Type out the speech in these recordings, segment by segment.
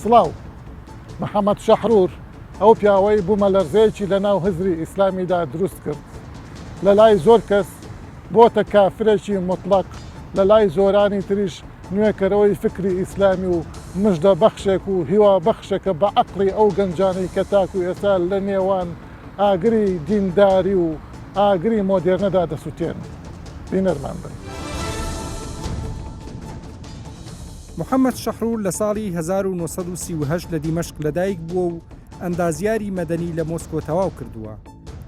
سڵاو محەممەد شەحرور ئەو پیاوەی بوومە لەرزەیەکی لە ناو هزری ئیسلامیدا دروست کرد لە لای زۆر کەس بۆتە کافرێکی مطلق لە لای زۆرانی تریش نوێکەرەوەی فکری ئیسلامی و مژدە بەخشێک و هیوا بەخشێکە بە عەقڵی ئەو گەنجانەی کە تاکو ئێستا لە نێوان ئاگری دینداری و ئاگری مۆدێرنەدا دەسووتێن بینەرمان بن. محەممەد شەحرور لە ساڵی 1938 لە دیمەشق لەدایک بووە و ئەندازیاری مەدەنی لە مۆسکۆ تەواو کردووە.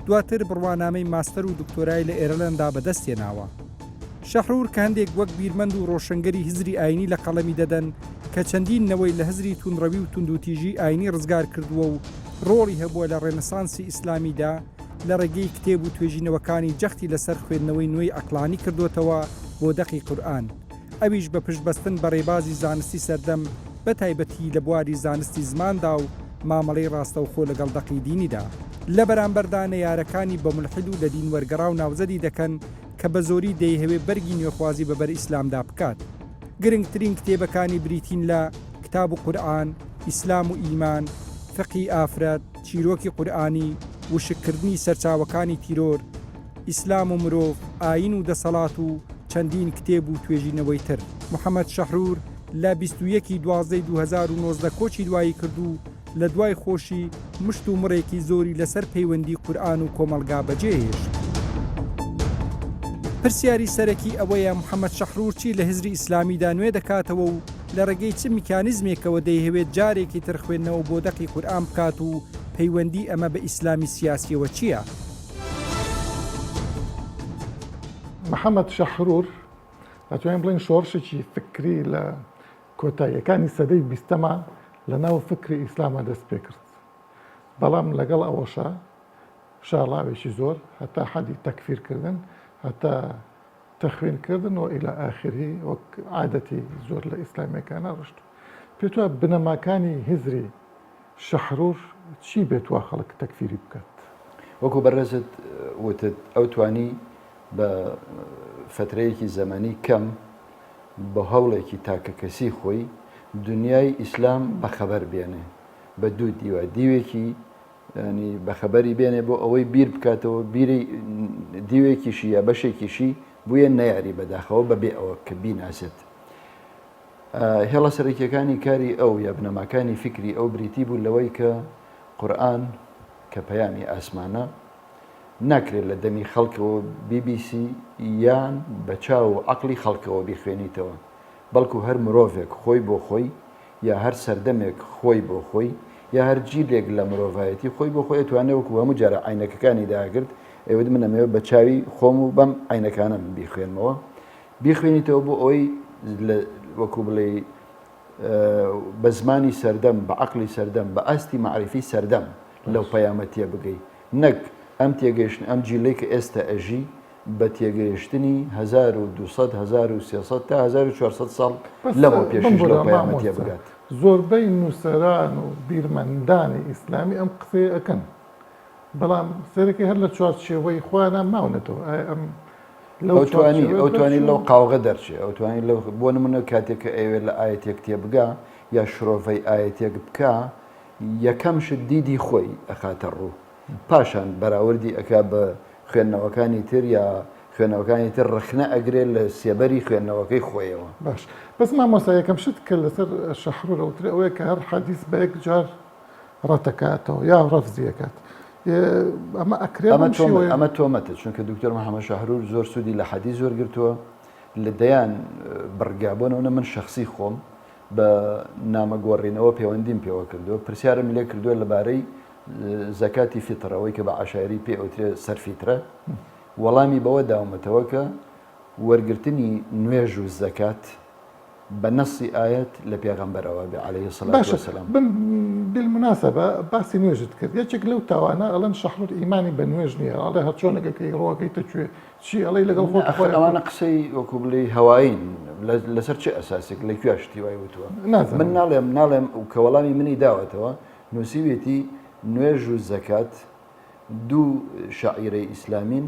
دواتر بڕوانامەی ماستەر و دکتۆرای لە ئێرلندا بەدەستێناوە. شەحرور کە هەندێک وەک بیرمەند و ڕۆشنگەری هزری ئاینی لە قەڵەمی دەدەن کە چەندین نەوەی لە هزری توندڕەوی و توندوتیژی ئاینی ڕزگار کردووە و ڕۆڵی هەبووە لە ڕێنەسانسی ئیسلامیدا لە ڕێگەی کتێب و توێژینەوەکانی جەختی لەسەر خوێندنەوەی نوێی عەقلانی کردوتەوە بۆ دەقی قورئان. ئەویش بە پشتبەستن بە ڕێبازی زانستی سەردەم بە تایبەتی لە بواری زانستی زماندا و مامەڵەی ڕاستەوخۆ لەگەڵ دەقی دینیدا. لە بەرامبەردا نەیارەکانی بە مولحید و لە دین وەرگەڕا و ناوزەدی دەکەن کە بە زۆری دەیهەوێ بەرگی نوێخوازی بەبەر ئیسلامدا بکات. گرنگترین کتێبەکانی بریتین لە کتاب و قورئان، ئیسلام و ئیمان، فقی ئافرەت، چیرۆکی قورئانی، وشکردنی سەرچاوەکانی تیرۆر، ئیسلام و مرۆڤ، ئاین و دەسەڵات و چەندین کتێب و توێژینەوەی تر. محەممەد شەحرور لە 21/12/2019 کۆچی دوایی کرد و لە دوای خۆشی مشت و مڕێکی زۆری لەسەر پەیوەندی قورئان و کۆمەلگا بەجێهێشت. پرسیاری سەرەکی ئەوەیە محەممەد شەحرور چی لە هزری ئیسلامیدا نوێ دەکاتەوە و لە ڕێگەی چ میکانیزمێکەوە دەیهەوێت جارێکی تر خوێندنەوە بۆ دەقی قورئان بکات و پەیوەندی ئەمە بە ئیسلامی سیاسیەوە چییە؟ محەممەد شەحرور دەتوانین بڵین شۆڕشێکی فکری لە کۆتاییەکانی سەدەی 20ەمە لە ناو فکری ئیسلامە دەست پێ کرد. بەڵام لەگەڵ ئەوەشە شاڵاوێکی زۆر هەتا حەدی تەکفیرکردن هەتا تەخوینکردن و ئیلا ئاخری وەک عادەتی زۆر لە ئیسلامیەکانە ڕشت. پێت وایە بنەماکانی هزری شەحرور چی بێت وا خەڵک تەکفیری بکات؟ وەکو بەڕێزت وتت ئەو توانی بە فترەیەکی زەمانی کەم بە هەوڵێکی تاکەکەسی خۆی دنیای ئیسلام بەخەبەر بێنێ بە دوو دیوە دیوێکی ینی بەخەبەری بێنێ بۆ ئەوەی بیر بکاتەوە بیری دیوێکیشی یا بەشێکیشی بووە نەیاری بەداخەوە بەبێ ئەوە کە بیناسێت. هێڵە سەرەکیەکانی کاری ئەو یا بنەماکانی فکری ئەو بریتی بوو لەوەی کە قورئان کە پەیامی ئاسمانە ناکرێت لە دەمی خەڵکەوە BBC یان بە چاو و عەقڵی خەڵکەوە بیخوێنیتەوە، بەڵکو هەر مرۆڤێک خۆی بۆ خۆی یا هەر سەردەمێک خۆی بۆ خۆی یا هەر جیلێک لە مرۆڤایەتی خۆی بۆ خۆی ئەتوانێت وەکو هەموو جارە عینەکەکانی داگرت ئێوە من ئەمەوێت بە چاوی خۆم و بەم عینەکانم بیخوێنمەوە بیخوێنیتەوە بۆ ئەوەی وەکو بڵێ بە زمانی سەردەم بە عەقڵی سەردەم بە ئاستی مەعریفی سەردەم لەو پەیامەتیە بگەی نەک ئەم تێگەیشتن ئەم جیلەی کە ئێستا ئەژی بە تێگەیشتنی 1200 1300 تا 1400 ساڵ لەمە پێشش لەو پەیامەتیە بگات. زۆربەی نووسەران و بیرمەندانی ئیسلامی ئەم قسەیە ئەکەن، بەڵام سەرەکی هەر لە چوارچێوەی خۆیان ماونێتەوە. ئەو توانی لەو قاوغە دەرچێ ئەو توانی بۆ نمونە کاتێک کە ئەوێت لە ئاەتێک تێبگا یا شرۆڤەی ئاەتێک بکە یەکەم شت دیدی خۆی ئەخاتە ڕوو پاشان بەراوردی ئەکا بە خوێندنەوەکانی تر یا خوێنەوەکانی تر ڕخنە ئەگرێت لە سێبەری خوێندنەوەکەی خۆیەوە. باش بەس مامۆستا یەکەم شت کە لەسەر شەحرور ئەوتر ئەوەیە کە هەر حەدیث بە یەک جار ڕەتەکاتەوە یا ڕەفزیەکات. ئەمە ئەکرێت ئەمە تۆمەتە، چونکە دکتۆر محەممەد شەحرور زۆر سوودی لە حەدیث زۆر گرتووە لە دەیان بڕگابوونەوە من شخصی خۆم بە نامەگۆڕینەوە پەیوەندیم پێوە کردووە پرسیارم لێ کردووە لەبارەی زەکاتی فیترەوەی کە بە عەشایری پێ ئەوترێ سەرفیترە وەڵامی بەوە داومەتەوە کە وەرگرتنی نوێژ و زەکات بە نەسی ئاەت لە پێغەمبەرەوە بێ عەلەیهی سەڵات وەسەلام. بالمناسبە باسی نوێژت کرد یەکێک لەو تاوانە ئەڵەن شەحرور ئیمانی بە نوێژ نییە ئەڵێ هەر چۆنەکەی ڕۆەکەیتە کوێ چی ئەڵەی لەگەڵ خۆ ئەوانە قسەی وەکو بڵێ هەوایین لەسەر چه ئەساسێک لە کوێ شتی وای وتووە من ناڵێم کە وەڵامی منی داوەتەوە نووسیوێتی نوێژ و زەکات دوو شاعیرەی ئیسلامین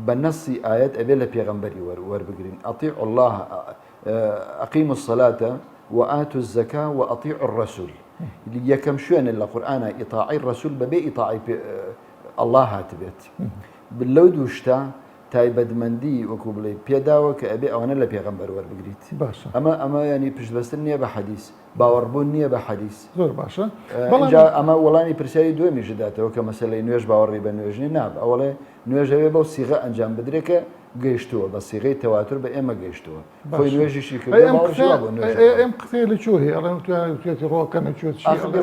بە نەسی ئاەت ئەبێ لە پێغەمبەری وەربگرین ئەطیعوا الله ئەقیموا الصلاة وآتوا الزكاة وأطيعوا الرسول یەکەم شوێنە لە قورئانە ئیطاعی ڕەسوول بەبێ ئیطاعی ئەڵڵا هاتبێت لەو دووشتا تایبەتمەندی وەکو بڵێ پێداوە کە ئەبێ ئەوانە لە پێغەمبەر وەربگریت ئەمە ینی پشتبەستن نییە بە حەدیث باوەڕبوون نییە بە حەدیث زۆر باشە ئەمە وەڵامی پرسیاری دوێمیش داتەوە کە مەسەلەی نوێژ باوەڕی بە نوێژنی ناب ئەوڵێ نوێژەوێ بەو سیغە ئەنجام بدرێکە گەیشتووە بە سیغەی تەواتر بە ئێمە گەیشتووە خۆی نوێژیشی ئەم قسەی لە چۆ هەیە ئەڵێن توێتی ڕۆکەنە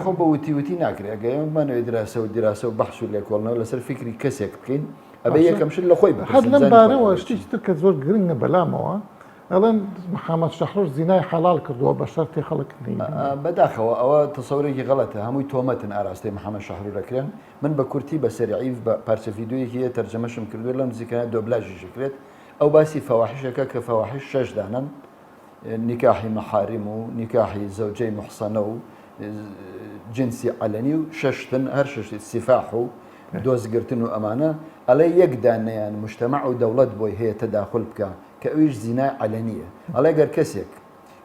خۆ بە وتی ناکرێت ئەگە ئێمەمانەوەی دراسە و دیراسە و بەحث و لێکۆڵنەوە لەسەر فکری کەسێک بکەین ئەبێ یەکەم شت لە خۆی هەر لەم بارەوە شتێکی تر کە زۆر گرنگە بەلامەوە ئەڵێن محەممەد شەحرور زینای حەڵال کردووە بە شەرتی خەڵک بەداخەوە ئەوە تەسەورێکی غەڵەتە هەمووی تۆمەتن ئاراستەی محەممەد شەحرور دەکرێن من بە کورتی بە سەریعی بە پارچە ڤیدیۆیەکی هەیە تەرجەمەشم کردووە لەم نزیکانە دۆبلاژیش کرێت ئەو باسی فەواحیشەکە کە فەواحیش 6 دانن نیکاحی مەحاریم و نیکاحی زەوجەی محسەنە و جنسی عەلەنی و شەشتن هەر شەشتی سیفاح و دۆزگرتن و ئەمانە ئەڵێ یەک دانەیان مجتەمع و دەوڵەت بۆی هەیە تەداخل بکە کە ئەویش زینای عەلەنیە ئەڵێ گەر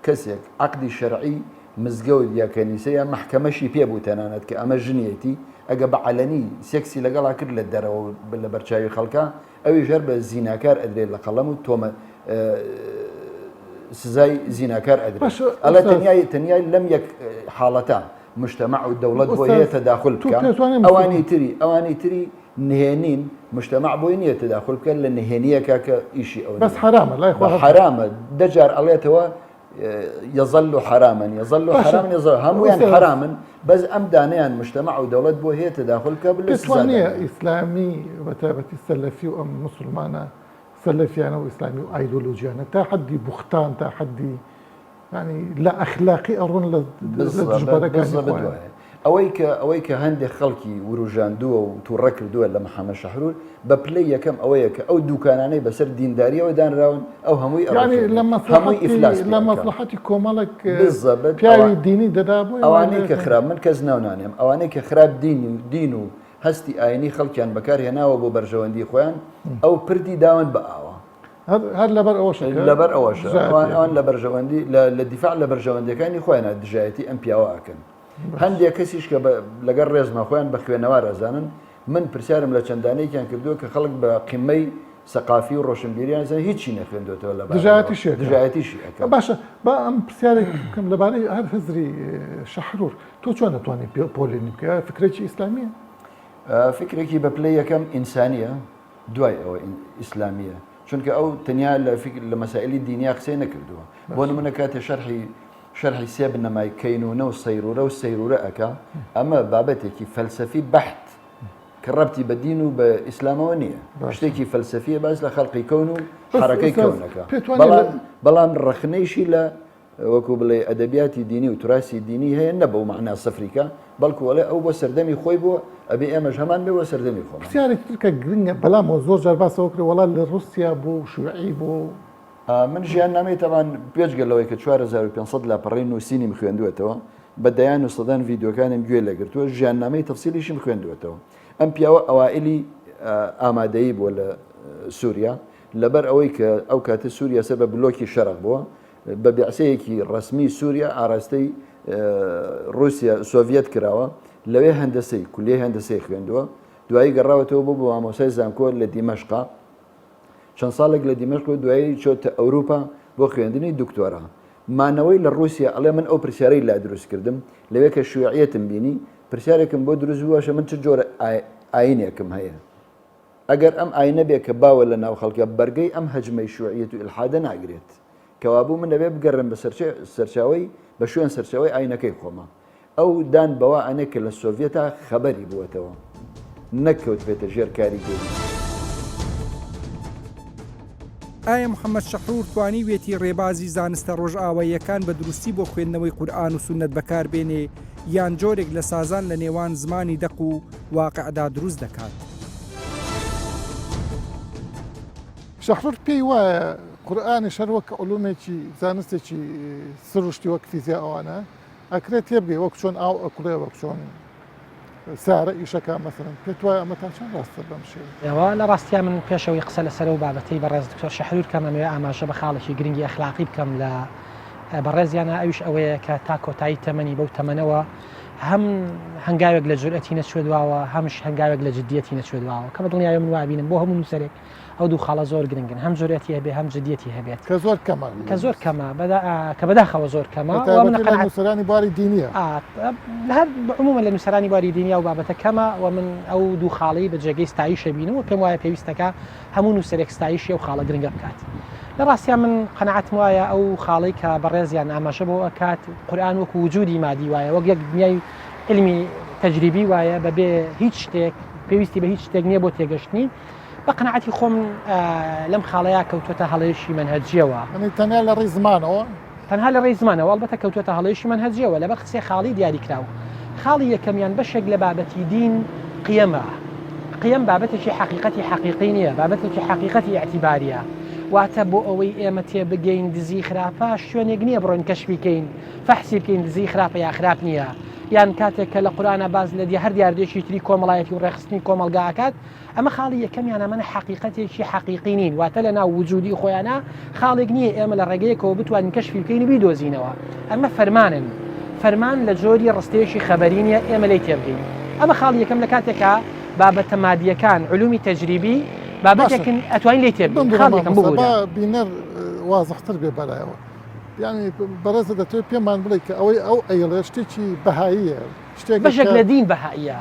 کەسێک عەقدی شەرعی مزگەوت یا کەنیسەیە مەحکەمەشی پێبوو تەنانەت کە ئەمە ژنیەتی ئەگە بە عەلەنی سێکسی لەگەڵا کرد لە دەرەوە لە بەرچاوی خەڵکە ئەوی ژەر بە زیناکار ئەدرێت لە قەڵەم و تۆمە سزای زیناکار ئەدرێت ئەڵێ تەنیای لەم یەک حاڵەتە مجتەمع و دەوڵەت بۆ هەیە تەداخل بکە ئەوانی تری نهێنین مجتەمع بۆی نییە تەداخل بکەن لە نهێنیەکە کە ئیشی ئەو بەس حرامە لای حرامە دەجار ئەڵێتەوە يظل حراما هەمویان حرامن بەس ئەم دانیان مجتەمع و دەوڵەت بۆ هەیە تەداخل بکە پێوانەیە ئیسلامی بەتایبەتی سەلەفی و ئەم مسلمانە سەلەفیانە و ئیسلامی و ئایدۆلۆژیانە تا حدی بوختان تا حدی ینی لە ئەخلاقی ئەڕۆن لە دژبەرەکانی ئەوەی کە هەندێک خەڵکی وروژاندووە و تووڕە کردووە لە محەممەد شەحرور بە پلەی یەکەم ئەوەیە کە ئەو دوکانانەی بەسەر دینداریەوە دانراون ئەو هەمووی لە مەسلحەتی کۆمەڵک پیاوی دینی دەدا بوو ئەوانەی کە خراپ من کەس ناونانێم ئەوانەی کە خراپ دین و هەستی ئاینی خەڵکیان بەکارهێناوە بۆ بەرژەوەندی خۆیان ئەو پردی داون بە ئاوە هەر لەبەر ئەوەشە ئەوان لە بەرژەوەندی لە دیفاع لە بەرژەوەندەکانی خۆیانە دژایەتی ئەم پیاوە ئەکەن هەندێک کەسیش کە لەگەر ڕێزمە خۆیان بە خوێنەوە ڕزانن من پرسیارم لە چەندانەیەکیان کردووە کە خەڵک بە قیمەی سەقافی و ڕۆشنبیریان زە هیچی نەخوێندوێتەوە لە دژایەتیشی ئەەکە باشە با ئەم پرسیارێک بکەم لەبارەی هەر هزری شەحرور تۆ چۆن دەتوانێت پۆلێنی بکە فکرێکی ئیسلامیە فکرێکی بە پلەی یەکەم ئینسانیە دوای ئەوە ئیسلامیە چونکە ئەو تەنیا لە مەسائلی دینیا قسەی نەکردووە بۆ نمونە کاتێ شەرحی سێ بنەمای کەینونە و سەیرورە ئەکا ئەمە بابەتێکی فەلسەفی بەحت کە ڕەبتی بە دین و بە ئیسلامەوە نییە شتێکی فەلسەفیە باز لە خەڵقی کەون و حرەکەی کەونەکە بەڵام ڕخنەیشی لە وەکو بڵێ ئەدەبیاتی دینی و توراسی دینی هەیە نە بەو مەعنا سەفریکە بەڵکو وەڵێ ئەو بۆ سەردەمی خۆی بووە ئەبێ ئێمەش هەمان بێ بۆ سەردەمی خۆمان پرسیارێکی تر کە گرنگە بەڵامەوە زۆر جار باسەوە کرد وەڵا لە رووسیا بوو شوعی بوو من ژیان نامەی تەوان پێشگەلەوەی کە 4500 لاپەڕی نووسینی خوێندوێتەوە بە دەیان و سەدان ڤیددیۆکانم گوێ لەگرتووە ژیان نامەی تەفسیلیشم خوێندوێتەوە ئەم پیاوە ئەوائلی ئامادەیی بووە لە سووریا لەبەر ئەوەی کە ئەو کاتە سووریا سەر بە بلۆکی شەرق بووە بە بیعسەیەکی ڕسمی سووریا ئاراستەی رووسیا سۆڤێت کراوە لەوێ هەندەسەی کولیەی هەندەسەی خوێندووە دوایی گەڕاوەتەوە بۆ مامۆسای زانکۆ لە دیمەشقا چەند ساڵێک لە دیمەشق و دوایی چۆتە ئەوروپا بۆ خوێندنی دکتۆرا مانەوەی لە رووسیا ئەڵێ من ئەو پرسیارەی لا دروست کردم لەوێ کە شوعیەتم بینی پرسیارێکم بۆ دروست بووەشە من چ جۆرە ئاینێکم هەیە ئەگەر ئەم ئاینە بێ کە باوە لە ناو خەڵکە بەرگەی ئەم هەجمەی شوعیەت و ئیلحادە ناگرێت کەوابوو من دەبێ بگەڕم بە سەرچاوی بە شوێن سەرچاوی ئاینەکەی خۆمە ئەو دان بەوە ئەنێک کە لە سۆڤێتا خەبەری بووەتەوە نەکەوت بێتە ژێر کاریگەری ئایا محەممەد شەحرور توانی وێتی ڕێبازی زانستە ڕۆژئاواییەکان بە دروستی بۆ خوێندنەوەی قورئان و سونەت بەکاربێنێ یان جۆرێک لە سازان لە نێوان زمانی دەق و واقعدا دروست دەکات شەحرور پێی وایە قورئانی شەر وەک علومێکی زانستێکی سروشتی وەک فیزیا ئەوانە ئەکرێت تێبگەی وەک چۆن ئاو ئەکوڵێ وەک چۆن سارە ئیشەکە مەسەرەن پێت وایە ئەمەتان چەند ڕاستە بەم شێوە ئێوە لە ڕاستیا من پێشەوەی قسە لەسەر و بابەتەی بەڕێز دکتۆر شەحرور کەم ئەمەوێ ئاماژە بە خاڵێکی گرنگی ئەخلاقی بکەم لە بەڕێزیانە ئەویش ئەوەیە کە تا کۆتایی تەمەنی بەو تەمەنەوە هەم هەنگاوێک لە جورئەتی نەچوە دواوە هەمش هەنگاوێک لە جددیەتی نەچوە دواوە کە بە دڵنیای من وابینم بۆ هەموو نووسەرێک ئەو دوو خاڵە زۆر گرنگن هەم جورئەتی هەبێ هەم جددیەتی هەبێت کە زۆر کەمە کە زۆر کەمە کە بەداخەوە زۆر کەمە نووسرانی باری دینیە هەر عموما لە نووسرانی باری دینیا و بابەتە کەمە و من ئەو دوو خاڵی بە جێگەی ستایشە بینم و پێم وایە پێویستەکە هەموو نووسەرێک ستایشی و خاڵە گرنگە بکات لە ڕاستیان من قەنەعەتم وایە ئەو خاڵی کە بەڕێزیان ئاماژە بۆ ئەکات قورئان وەکو وجودی مادی وایە وەک یەک دنیای علمی تەجریبی وایە بەبێ هیچ شتێک پێویستی بە هیچ شتێک نییە بۆ تێگەشتنی بە قەنەعەتی خۆم لەم خاڵەیە کەوتوتە هەڵەیەشی منهەجیەوە تەنیا لە ڕێی زمانەوە تەنها لە ڕێی زمانەوە ئەڵبەتە کەوتوتە هەڵەیەشی منهەجیەوە لەبەر قسێ خاڵی دیاری کراوە خاڵی یەکەمیان بەشێک لە بابەتی دین قیەمە قیەم بابەتێکی حەقیقەتی حەقیقی نییە بابەتێکی حەقیقەتی ئەعتیباریە واتە بۆ ئەوەی ئێمە تێبگەین دزی خراپە شوێنێک نییە بڕۆین کەشفی بکەین فەحسی بکەین دزی خراپە یا خراپ نییە یان کاتێک کە لە قورئانە باز لە هەر دیاردێکی تری کۆمەڵایەتی و ڕێخستنی کۆمەلگاکات ئەمە خاڵی یەکەمیان ئەمەە حەقیقەتێکی حەقیقی نین واتە لە ناو وجودی خۆیانە خاڵێک نییە ئێمە لە ڕێگەیەکەوە بتوانین کەشفی بکەین و بیدۆزینەوە ئەمە فەرمانن فەرمان لە جۆری ڕستێشی خەبەری نیە ئێمە لی تێبگەین ئەمە خاڵ یەکەم لە کاتێکە بابەتە مادیەکان علومی تەجریبی بابەتێکن ئەتوانین لی تێبگەین خاڵ یەکەم بینەر وازەختر بێ بەلایەوە یعنی بەڕێزە دەتوێت پێمان بڵێ کە ئەوەی ئەو ئەیڵێ شتێکی بەهاییە بەشێک لە دین بەهاییە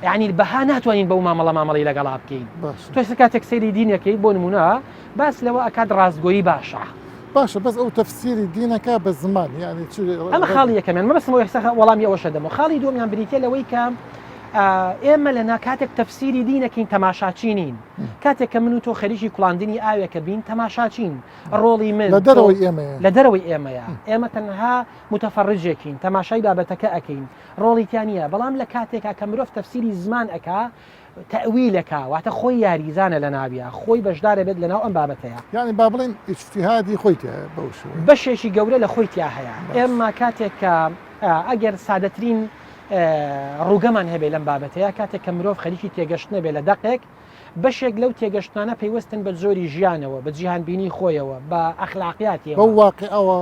یعنی بەها ناتوانین بەو مامەڵی لەگەڵا بکەین تۆ کاتێک سەیری دینەکەی بۆ نمونە باس لەوە ئەکات ڕاستگۆیی باشە بەس ئەو تەفسیری دینەکە بە زمان یعنی ئەمە خاڵی یەکەمیان مەبەستمەوە وەڵامی ئەوەشە دەمەوە خاڵی دووەمیان بریتە لەوەی کە ئێمە لەنا کاتێک تەفسیری دینەکەین تەماشاچی نین کاتێک کە من و تۆ خەریکی کوڵاندنی ئاوێکە بین تەماشاچین ڕۆڵی من لە دەرەوەی ئێمەیە ئێمە تەنها متەفەڕجێکین تەماشای بابەتەکە ئەەکەین ڕۆڵی تیانە بەڵام لە کاتێکا کە مرۆڤ تەفسیری زمان ئەکا تەویلەکە واتە خۆی یاریزانە لە ناویە خۆی بەشدارە بێت لەناو ئەم بابەتەیە یعنی با بڵێن ئیجتیهادی خۆی بەشێکی گەورە لە خۆی تیا هەیە ئێمە کاتێک کە ئەگەر سادەترین ڕووگەمان هەبێ لەم بابەتەیە کاتێک کە مرۆڤ خەریکی تێگەشتنە بێ لە دەقێک بەشێک لەو تێگەشتانە پەیوەستن بە زۆری ژیانەوە بە جیهانبینی خۆیەوە بە ئەخلاقیاتیەوە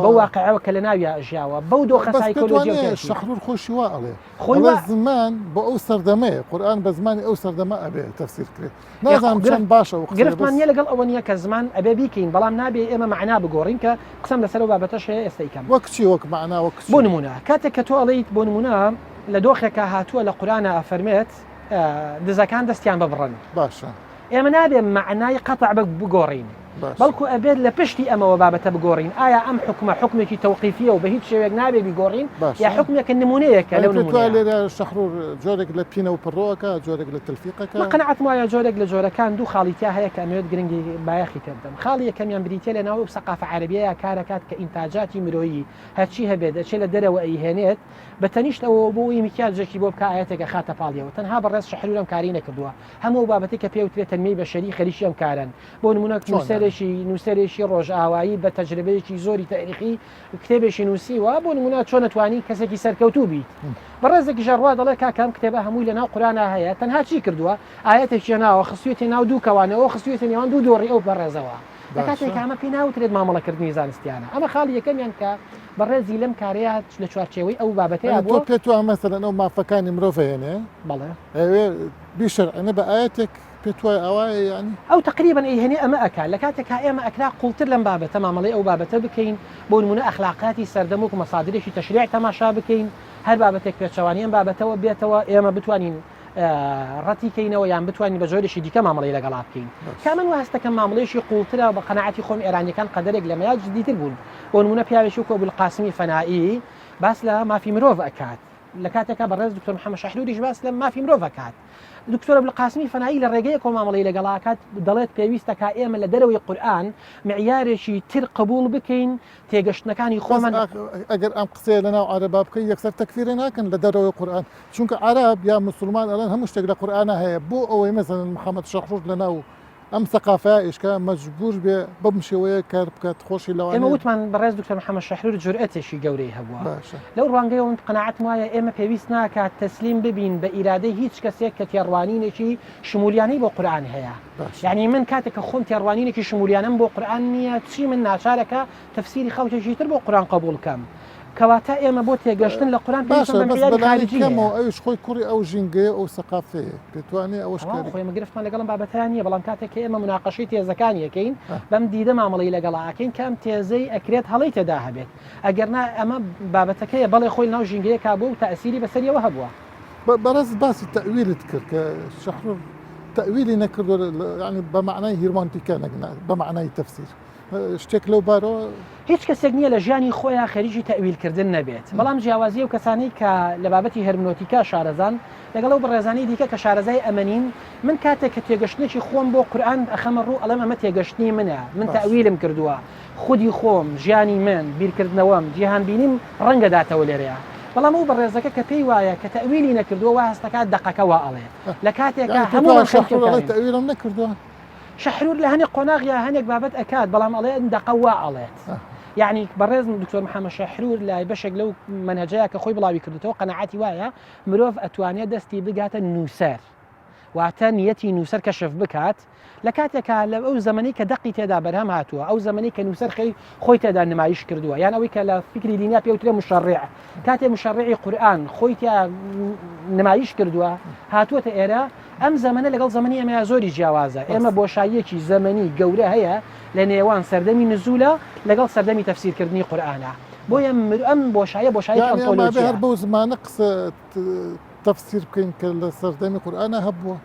بە واقعەوە کە لە ناویە ژیاوە بەو دۆخە سایکۆلۆژی شەحرور خۆشی وا ئەڵێ خۆی زمان بۆ ئەو سەردەمەیە قورئان بە زمانی ئەو سەردەمە ئەبێ تەفسیر کرێت نازانم چەند باشە گرفتمان نیە لەگەڵ ئەوە نییە کە زمان ئەبێ بیکەین بەڵام نابێ ئێمە معنا بگۆڕین کە قسەم لەسەر بابەتەش هەیە ئێستا یکەم وەکچی وەک معنا وەک بۆ نمونە کاتێک کە تۆ ئەڵێیت بۆ نمونە لە دۆخێکە هاتووە لە قورئانە ئەفەرمێت دزەکان دەستیان ببڕن باشە ئێمە نابێ معنای قەتع بگۆڕین بەڵکو ئەبێت لە پشتی ئەمەوە بابەتە بگۆڕین ئایا ئەم حکومێکی تەوقیفیە و بە هیچ شێوێک نابێ بیگۆڕین یا حکومێکە نمونەیەکە لەو لێرە شەحرور جۆرێک لە پینە و پڕۆکە جۆرێک لە تەلفیقەکە قەنەعەتم وایە جۆرێک لە جۆرەکان دوو خاڵیتیا هەیە کە ئەمەوێت گرنگی بایەخی پێ بدەم خاڵی یەکەمیان بریتە لە ناو سەقافە عەرەبیەیە کارەکات کە ئینتاجاتی مرۆیی هەرچی هەبێت دەچێت لە دەرەوە ئەیهێنێت بە تەنیشت ئەوە بۆ میکیاجێکی بۆ بکە ئاەتێکە خاتە پاڵیەوە تەنها بەڕێز شەحرورم کاری نەکردووە هەموو بابەتی کە پێوترێت تەنمەی بەشەری خەریکی ئەم کارن بۆ نمونە نووسەرێکی ڕۆژئاوایی بە تەجربەیەکی زۆری تاریخی کتێبێکی نووسیوە بۆ نمونە چۆن نتوانی کەسێکی سەرکەوتوو بیت بەڕێزێکی ژەڕوا دەڵێ کاکەم کتێبە هەمووی لەناو قورئانە هەیە تەنها چی کردووە ئاەتێکی ناوە خستوێتی ناو دوو کەوانەوە خستوێتە نێوان دوو دۆڕی ئەو بەڕێزەوە لە کاتێک ئەمە پێی ناوترێت مامەڵەکردنی زانستیانە ئەمە خاڵی یەکەمیان کە بەڕێزی لەم کارەیە لە چوارچێوەی ئەو بابەتەیە بۆ پێ تو مەسەلەن ئەو مافەکانی مرۆڤ هێنێ بەڵێ ئەوێ بیشەرعێنە بە ئاەتێک پێتوای ئەوایە یانی ئەو تقریبا ئەیهێنێ ئەمە ئەکا لە کاتێکا ئێمە ئەکرا قوڵتر لەم بابەتە مامەڵی ئەو بابەتە بکەین بۆ نمونە ئەخلاقاتی سەردەم و مەسادرێکی تەشریع تەماشا بکەین هەر بابەتێک پێچەوانیان بابەتەوە بێتەوە ئێمە بتوانین ڕەتیکەینەوە یان بتوانین بە جۆرێکی دیکە مامەڵی لەگەڵا بکەین کا من وهستەکەم مامەڵێشی قوڵترە بە قەنەعەتی خۆم ئێرانیەکان قەدەرێک لەمەیە جدیتر بوون بۆ نمونە پیاوێکی وەکو ئەبولقاسمی فەنایی باس لە مافی مرۆڤ ئەکات لە کاتێکا بەڕێز دکتۆر محەممەد شەحروریش باس لە مافی مرۆڤ ئەکات دکتۆر ئەبولقاسمی فەنایی لە ڕێگەیە کۆمامەڵی لەگەڵاکات دەڵێت پێویستەکە ئێمە لە دەرەوەی قورئان معیارێکی تر قبول بکەین تێگەشتنەکانی خۆمان ئەگەر ئەم قسەیە لەناو عەرەبا بکەین یەکسەر تەکفیرە ناکەن لە دەرەوەی قورئان چونکە عەرەب یا موسڵمان ئەڵێن هەموو شتێک لە قورئانە هەیە بۆ ئەوەی مەسەڵەن محەممەد شەحرور لەناو ئەم سەقافەیە ئێشکە مەجبور بێ بەم شێوەیە کار بکات خۆشی لەوانە ئێمە وتمان بەڕێز دکتۆر محەممەد شەحرور جورئەتێکی گەورەی هەبووە لەو ڕوانگەیەوە من قەنەعەتم وایە ئێمە پێویست ناکات تەسلیم ببین بە ئیرادەی هیچ کەسێک کە تێڕوانینێکی شمولیانەی بۆ قورئان هەیە یعنی من کاتێک کە خۆم تێڕوانینێکی شمولیانەم بۆ قورئان نییە چی من ناچارەکە تەفسیری خەڵکێکی تر بۆ قورئان قبول بکەم کەواتە ئێمە بۆ تێگەشتن لە قورآن باشە پێویستمان بە بەس معیاری بەلای خارجی هەیە. کەمەوە ئەوش خۆی کوڕی ئەو ژینگەیە ئەو سەقافەیە پێتوانێت ئەوەش کاری خۆی مەگرفتمان لەگەڵم بابەتیان نییە بەڵام کاتێک کە ئێمە مناقەشی تێزەکانیەکەین بەم دیدە مامەڵی لەگەڵاکەین کەم تێزەی ئەکرێت هەڵی تێدا هەبێت ئەگەرنا ئەمە بابەتەکەیە بەڵێ خۆی ناو ژینگەیە کابوو و تەئسیری بەسەریەوە هەبووە. بەڕێز باسی تەویلت کرد کە شەحرور تەویلی نەکردو ینی بە معنای هیرمانتیکە نەگنا بە معنای تەفسیر شتێک لەو بارەوە هیچ کەسێک نییە لە ژیانی خۆیان خەریکی تەویلکردن نەبێت بەڵام جیاوازی و کەسانەی کە لە بابەتی هەرمنۆتیکا شارەزان لەگەڵ ئەو بەڕێزانەی دیکە کە شارەزای ئەمەنین من کاتێک کە تێگەشتێکی خۆم بۆ قورئان ئەخەمە ڕوو ئەڵێم ئەمە تێگەشتنی منە من تەویلم کردووە خودی خۆم ژیانی من بیرکردنەوەم جیهانبینیم ڕەنگە داتەوە لێرەیە بەڵام ئەو بەڕێزەکە کە پێی وایە کە تەویلی نەکردووە وا هەستەکات دقەکەەوە ئەڵێ لە کاتێکە هەموو تەویلم نەکردووە شەحرور لە هەنێک قۆناغ یا هەنێک بابەت ئەکات بەڵام ئەڵێ دقە وا ئەڵێت یعنی بەڕێز دکتۆر محەممەد شەحرور لای بەشێک لەو منهجەیە کە خۆی بڵاوی کردێتەوە قەنەعەتی وایە مرۆڤ ئەتوانێت دەستی بگاتە نووسەر واتە نیەتی نووسەر کەشف بکات لە کاتێکا لە ئەو زمانی کە دقی تێدا بەرهەم هاتووە ئەو زمانی کە نووسەر خۆی تێدا نمایش کردووە یان ئەوەی کە لە فکری دینیا پێوترێ مشەڕع کاتێ مشەڕعی قورئان خۆی تیا نمایش کردووە هاتووەتە ئێرە ئەم زمانە لەگەڵ زمانی ئەمە زۆری جیاوازە ئێمە بۆشاییەکی زەمەنی گەورە هەیە لە نێوان سەردەمی نزولە لەگەڵ سەردەمی تەفسیرکردنی قورئانە بۆیە ئەم بۆشایە هەر بەو زمانە قسە تەفسیر بکەین کە لە سەردەمی قورئانە هەبووە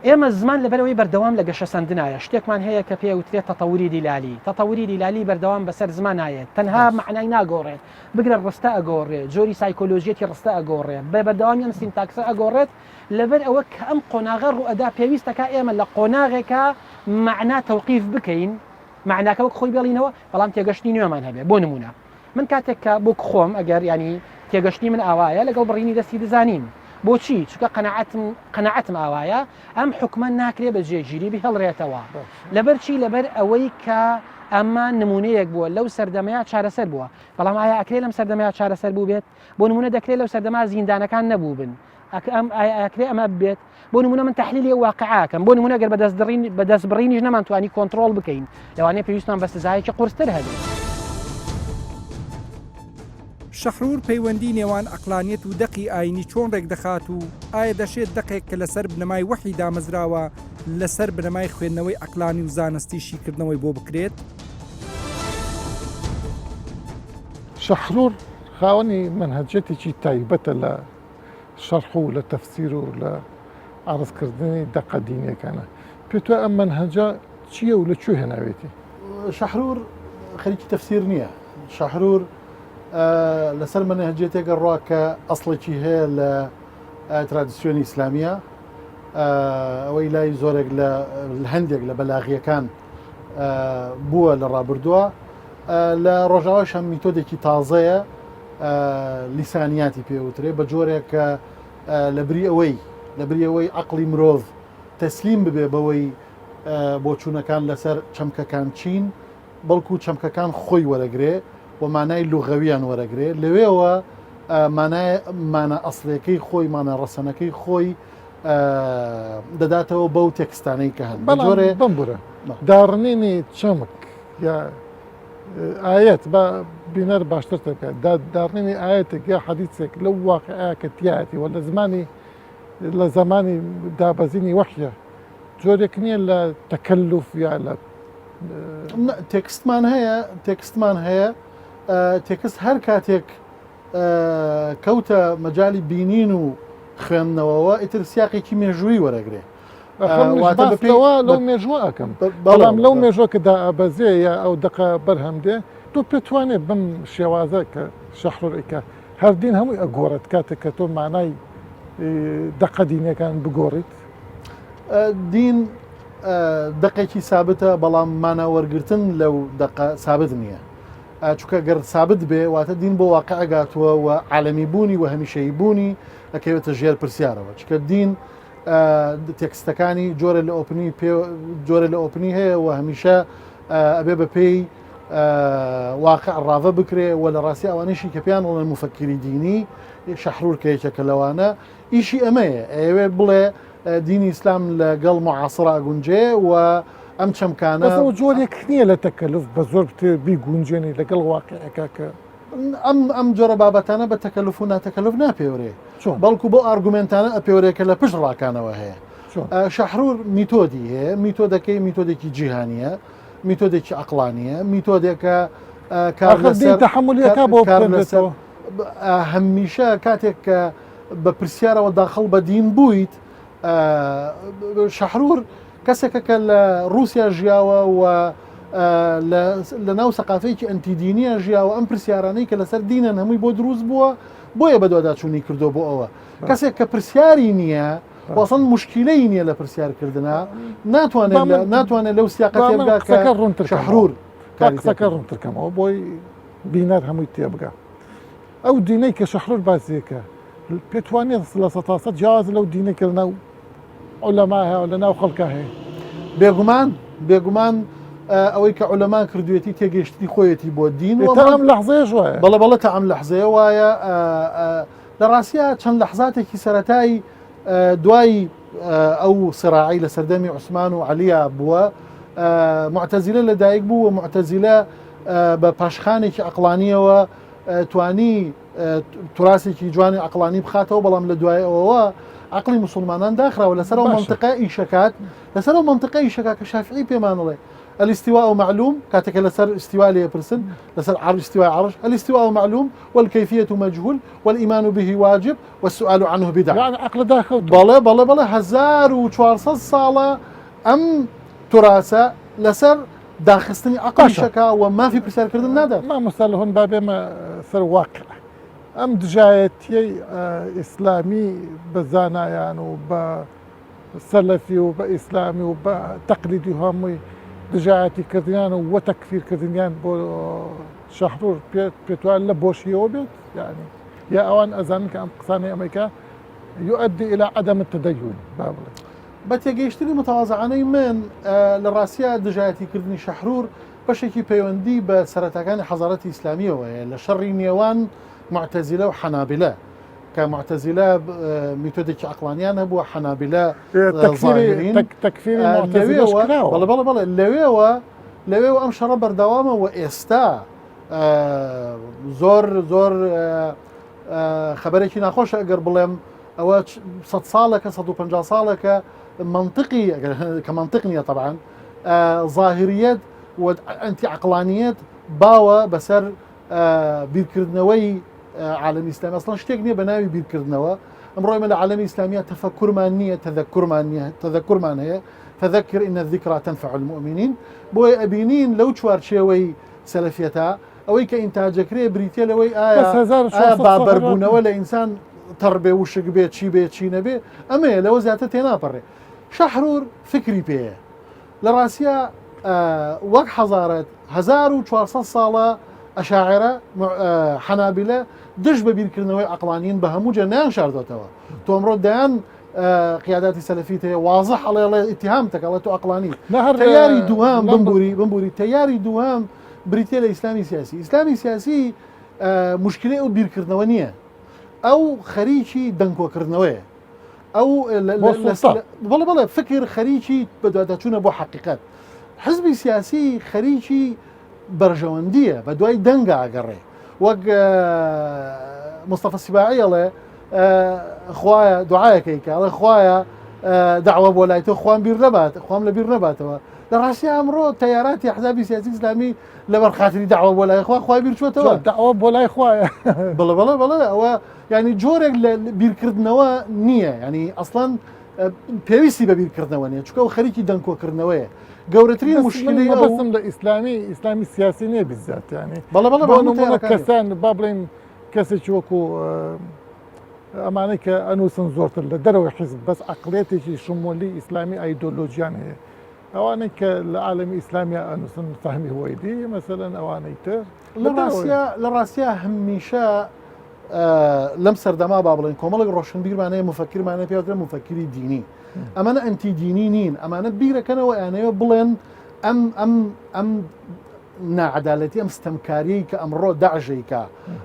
ئێمە زمان لەبەرەوەی بەردەوام لە گەشە سندنایە شتێکمان هەیە کە پێوترێت تەتەوری دیلالی تەتەوری دیلالی بەردەوام بەسەر زمان نایێت تەنها معنای ناگۆڕێت بگرە ڕستە ئەگۆڕێت جۆری سایکۆلۆژیەتی ڕستە ئەگۆڕێت بە بەردەوامیان سینتاکسە ئەگۆڕێت لەبەر ئەوە کە ئەم قۆناغە ڕوئەدا پێویستەکە ئێمە لە قۆناغێکە معنا تەوقیف بکەین معناکە وەک خۆی بێڵینەوە بەڵام تێگەشتی نوێمان هەبێت بۆ نمونە من کاتێک کە بۆ خۆم ئەگەر ینی تێگەشتی من ئاوایە لەگەڵ بڕینی دەستی دەزانین بۆچی چکە قەنەعەتم ئاوایە ئەم حکومە ناکرێ بە جێگیری هەڵڕێتەوە لەبەر چی لەبەر ئەوەی کە ئەمە نمونەیەک بووە لەو سەردەمەیە چارەسەر بووە بەڵام ئایا ئەکرێ لەم سەردەمەیە چارەسەر بوو بێت بۆ نمونە دەکرێت لەو سەردەما زیندانەکان نەبوو بن ئەکرێ ئەمە بێت بۆ نمونە من تحلیلی واقعاکەم بۆ نمونە گەر بە دەستبڕینیش نەمانتوانی کۆنتترۆل بکەین لەوانەیە پێویستمان بە سزایەکی قورستر هەبێت شەحرور پەیوەندی نێوان ئەقلانیەت و دەقی ئاینی چۆن ڕێک دەخات و ئایا دەشێت دەقێک کە لەسەر بنەمای وەحی دامەزراوە لەسەر بنەمای خوێندنەوەی ئەقلانی و زانستی شیکردنەوەی بۆ بکرێت؟ شەحرور خاوەنی منهجەتێکی تایبەتە لە شەرح و لە تەفسیر و لە عرضکردنی دەقە دینیەکانە پێت وایە ئەم منهجە چییە و لەکوێ هێناوێتی؟ شەحرور خەریکی تەفسیر نییە شەحرور لەسەر منهجێتێکە ڕوا کە ئەسڵێکی هەیە لە ترادیسیۆنی ئیسلامیە ئەوەی لای زۆرێک لە هەندێک لە بەلاغیەکان بووە لە ڕابردووە لە ڕۆژاوەش هەم میتۆدێکی تازەیە لیسانیاتی پێوترێ بە جۆرێک کە لەبری ئەوەی عەقڵی مرۆڤ تەسلیم ببێ بەوەی بۆ چوونەکان لەسەر چەمکەکان چین بەڵکو چەمکەکان خۆی وەرەگرێ و مانای لوغەویان وەرەگرێ لەوێەوە مانە ئەسڵەکەی خۆی مانە ڕەسەنەکەی خۆی دەداتەوە بەو تێکستانەی کە هەن بەڵێ بمبورە داڕنینی چەمک یا ئاەت بە بینەر باشتر دەکات داڕنینی ئاەتێک یا حەدیثێک لەو واقعەیە کە تیاەتی و لە زمانی دابەزینی وەحیە جۆرێک نییە لە تەکەلوف یا لە تێکستمان هەیە تێکست هەر کاتێک کەوتە مەجای بینین و خوێندنەوەەوە ئیتر سیاقێکی مێژووی وەرەگرێ لەو مێژوە ئەەکەم بەڵام لەو مێژۆ کە دابەزێ یا ئەو دقە بەرهەمدێ تۆ پێتوانێت بم شێوازە کە شەحرورێکە هەردین هەمووی ئەگۆڕێت کاتێک کە تۆ مانای دقە دینیەکان بگۆڕیت دین دقێکی سابتە بەڵام مانە وەرگرتن لەو دقە سابت نییە چونکە گەر سابت بێ واتە دین بۆ واقع ئەگاتووە و عالەمی بوونی و هەمیشەیی بوونی ئەکەوێتە ژێر پرسیارەوە چکە دین تێکستەکانی جۆرە لە ئۆپنی هەیە و هەمیشە ئەبێ بە پێی واقع ڕاوە بکرێ و لە ڕاستی ئەوانشی کە پێیان وڵێن مفەکری دینی شەحرور کە یەکێکە لەوانە ئیشی ئەمەیە ئەوێ بڵێ دینی ئیسلام لەگەڵ معاسڕا گونجێ و ئەم چەمکانە جۆرێک نییە لە تەکەلف بە زۆر بیگونجێنی لەگەڵ واقعەکە کە ئەم جۆرە بابەتانە بە تەکەلف و ناتەکەلف ناپێورێ چۆن بەڵکو بۆ ئارگومنتانە ئەپێورێکە لە پشت ڕاکانەوە هەیە چۆن شەحرور میتۆدی هەیە میتۆدەکەی میتۆدێکی جیهانیە میتۆدێکی عقلانیە میتۆدێکە کار لەسەر تحملەکە بۆ بکرێتەوە هەمیشە کاتێک کە بە پرسیارەوە داخڵ بە دین بوویت شەحرور کەسێکە کە لە رووسیا ژیاوە و لە ناو سەقافەیەکی ئەنتیدینیە ژیاوە ئەم پرسیارانەی کە لەسەر دینەن هەمووی بۆ دروست بووە بۆیە بە دوواداچوونی کردو بۆ ئەوە کەسێک کە پرسیاری نییە وەسەن مشکلەی نییە لە پرسیارکردنا ناتوانێت لەو سیاقەتێ بگات کە شەحرور قسەکە ڕوونترکەمەوە بۆی بینەر هەمووی تێبگا ئەو دینەی کە شەحرور باسیەکە پێتوانێت لە سەتاسە جیاواز لەو دینێک لە ناو عولەما هەیە و لە ناو خەڵکە هەیە بێگومان ئەوەی کە عولەما کردوێتی تێگەشتی خۆیەتی بۆ دین ئەم لەحزەیەش وایە بەڵە تا ئەم لەحزەیە وایە لە ڕاستیە چەند لەحزاتێکی سەرەتایی دوای ئەو سراعی لە سەردەمی عوسمان و عەلیە بووە معتەزیلە لەدایک بوو و معتەزیلە بە پاشخانێکی عەقلانیەوە توانی توراسێکی جوانی عەقلانی بخاتەوە بەڵام لە دوای ئەوەوە عقلی مسلمانان داخراوە لەسەر منطقە ئیشەکات لەسەر منطقە ئیشەکە کە شافعی پێمانڵێ الاستواء معلوم كاتك لسر استواء ليبرسن لسر استواء عرش الاستواء معلوم والكيفية مجهول والإيمان به واجب والسؤال عنه بدعة يعني عقل داخل بلا 1400 صالة أم تراسة لسر داخستني عقل شكا وما في برسال كردن نادا ما مسألهن بابي ما سر واقع أم دجايتي إسلامي بزانايان وبسلفي وبإسلامي وبتقليدي همي دژایەتی کردیان و وەتەکفیر کردیان بۆ شەحرور پێتوان لە بۆشیەوە بێت يعني یا ئەوان ئەزانن کە ئەم قسانەی ئەمریکا يؤدي إلى عدم التدين بابڵێ بە تێگەیشتنی متەواضعانەی من لە ڕاستیە دژایەتیکردنی شەحرور بەشێکی پەیوەندی بە سەرەتاکانی حەزارەتی ئیسلامیەوە لە شەڕی نێوان معتەزیلە و حەنابلە کە معتەزیلە میتۆدێکی عەقلانیان هەبووە حەنابلە تەکفیری معتەزیلەش کراوە بەڵێ لەوێەوە ئەم شەڕە بەردەوامە و ئێستا زۆر خەبەرێکی ناخۆشە ئەگەر بڵێم ئەوە 100 ساڵەکە 150 ساڵەکە منطقی کە منطق نییە طبعاً ظاهریەت و ئەنتی عەقلانیەت باوە بەسەر بیرکردنەوەی عالمی ئیسلامی ئەسڵەن شتێک نییە بە ناوی بیرکردنەوە ئەمڕۆ ئێمە لە عالمی ئیسلامیە تەفەکورمان نییە تەذەکورمان هەیە فذكر إن الذكرى تنفع المؤمنين بۆی ئەبینین لەو چوارچێوەی سەلەفیەتە ئەوەی کە ئینتاجەکرێ بریتە لەوەی ئایا بابەربوونەوە لە ئینسان تەڕ بێ وشک بێت چی بێت چی نەبێ ئەمەیە لەوە زیاتر تێناپەڕێ شەحرور فکری پێیە لە ڕاستیە وەک حەزارەت 1400 ساڵە ئەشاعرە حەنابلە دژ بە بیرکردنەوەی عەقلانیین بە هەموو جە نیان شاردۆتەوە تۆ ئەمڕۆ دەیان قیاداتی سەلەفیت هەیە واضح ئەڵێ ئیتیهام تەکەڵێت تۆ عەقلانی تەیاری دووهەم بمبوری تەیاری دووهەم بریتە لە ئیسلامی سیاسی مشکلەی ئەو بیرکردنەوە نییە ئەو خەریکی دەنگۆکردنەوەیە ئەو بەڵێ فکر خەریکی بەدواداچوونە بۆ حەقیقەت حزبی سیاسی خەریکی بەرژەوەندیە بە دوای دەنگە ئەگەڕێ وەک مستەفە سیباعی ئەڵێ خوایە دوعایەکەیکە ئەڵێ خوایە داوە بۆ لای تۆ خوام لە بیر نەباتەوە لە ڕاستی ئەمڕۆ تەیاراتی حزبی سیاسی ئیسلامی لەبەر خاتری داوە بۆ لای خوای بیر چوەتەوە داوە بۆ لای خوایە بڵێ ئەوە ینی جۆرێک لە بیرکردنەوە نییە ینی ئەسڵەن پێویستی بە بیرکردنەوە نیە چونکە ئەو خەریکی دەنگۆکردنەوەیە گەورەترین مشکلی بەسم لە ئیسلامی سیاسی نییە بزات ینی بەڵێ کەسان با بڵێن کەسێکی وەکو ئەمانەی کە ئەنووسن زۆرتر لە دەرەوەی حیزب بەس عەقڵێتێکی شمولی ئیسلامی ئایدۆلۆژیان هەیە ئەوانەی کە لە عالمی ئیسلامیە ئەنووسن فەهمی هۆیدی مەسەلەن ئەوانەی تر لە ڕاستیە هەمیشە لەم سەردەما با بڵێن کۆمەڵێک ڕۆشنبیرمانەیە مفەکرمانە پێوترە مفەکری دینی ئەمانە ئەنتی دینی نین ئەمانە بیرەکەنەوە یانەوە بڵێن ئەم ناعەدالەتی ئەم ستەمکاریی کە ئەمڕۆ داعژەیکە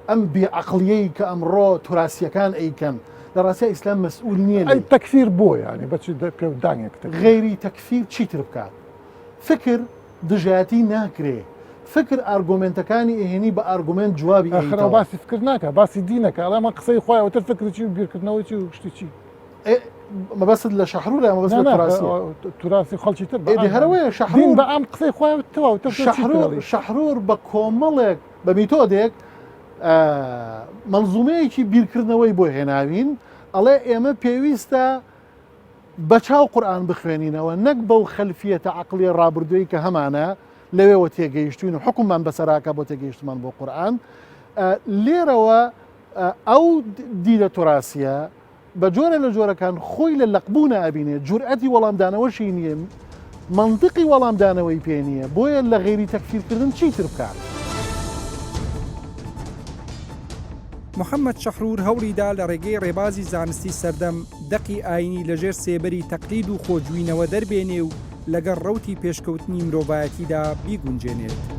ئەم بێعەقلیەی کە ئەمڕۆ توراسیەکان ئەیکەن لە ڕاستیە ئیسلام مەسئول نییە تەکفیر بۆ ینی بەچی دانگێک غێری تەکفیر چیتر بکات فکر دژایەتی ناکرێ فکر ئارگومنتەکانی ئێهێنی بە ئارگومنت جوابی ئەخرەوە باسی فکر ناکە باسی دینەکە ئەڵەمە قسەی خۆیەوەتر فکرچی و بیرکردنەوەی و شتی چی مەبەست لە شەحرور مەبەست لە تراسی توراسی خەڵکی تر هەرەوەی شەحرور بە ئەم قسەی خۆیەوە شەحرور بە کۆمەڵێک بە میتۆدێک منزومەیەکی بیرکردنەوەی بۆ هێناوین ئەڵێ ئێمە پێویستە بە چاو قورئان بخوێنینەوە نەک بەو خەلفیەتە عەقلی ڕابردووی کە هەمانە لەوێوە تێگەیشتوین و حکوممان بەسەراکە بۆ تێگەیشتمان بۆ قورئان لێرەوە ئەو دیدە توراسیە بە جۆرە لە جۆرەکان خۆی لە لەقبوو نابینێت جورئەتی وەڵامدانەوەشی نییە منطقی وەڵامدانەوەی پێ نییە بۆیە لە غێری تەکفیرکردن چیتر بکات. محەممەد شەحرور هەوڵیدا لە ڕێگەی ڕێبازی زانستی سەردەم دەقی ئاینی لەژێر سێبەری تەقلید و خۆجووینەوە دەربێنێ و لەگەڵ ڕەوتی پێشکەوتنی مرۆڤایەتیدا بیگونجێنێت.